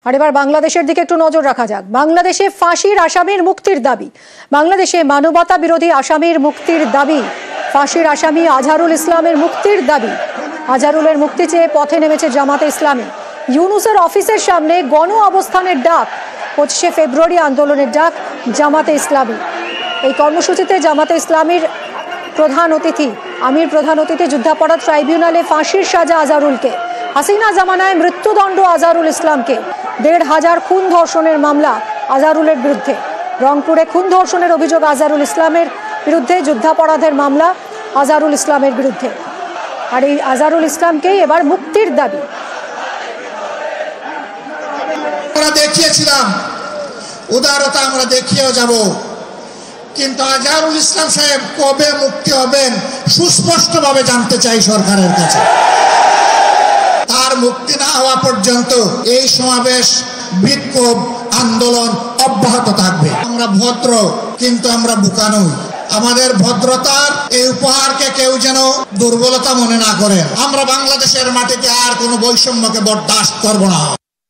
আর এবার বাংলাদেশের দিকে একটু নজর রাখা যাক। বাংলাদেশে ফাঁসির আসামির মুক্তির দাবি। বাংলাদেশে মানবতা বিরোধী আসামির মুক্তির দাবি। ফাঁসির আসামি আজহারুল ইসলামের মুক্তির দাবি। আজহারুলের মুক্তি চেয়ে পথে নেমেছে জামাতে ইসলামী। ইউনূসের অফিসের সামনে গণ অবস্থানের ডাক। 25শে ফেব্রুয়ারি আন্দোলনের ডাক জামাতে ইসলামী। এই কর্মসূচিতে জামাতে ইসলামীর প্রধান অতিথি যুদ্ধাপরাধ ট্রাইব্যুনালে ফাঁসির সাজা আজহারুলকে। হাসিনা জামানায় মৃত্যুদণ্ড আজহারুল ইসলামকে। 1,500 খুন ধর্ষণের মামলা আজহারুলের বিরুদ্ধে। রংপুরে খুন ধর্ষণের অভিযোগ আজহারুল ইসলামের বিরুদ্ধে, যুদ্ধাপরাধের মামলা আজহারুল ইসলামের বিরুদ্ধে। আর এই আজহারুল ইসলামকেই এবার মুক্তির দাবি। আমরা দেখিয়েছিলাম, উদারতা আমরা দেখিয়েও যাব, কিন্তু আজহারুল ইসলাম সাহেব কবে মুক্তি হবেন সুস্পষ্টভাবে জানতে চাই সরকারের কাছে। তার মুক্তি না হওয়া পর্যন্ত এই সমাবেশ, বিক্ষোভ, আন্দোলন অব্যাহত থাকবে। আমরা ভদ্র, কিন্তু আমরা বোকা নই। আমাদের ভদ্রতার এই উপহারকে কেউ যেন দুর্বলতা মনে না করে। আমরা বাংলাদেশের মাটিতে আর কোনো বৈষম্যকে বরদাস্ত করব না।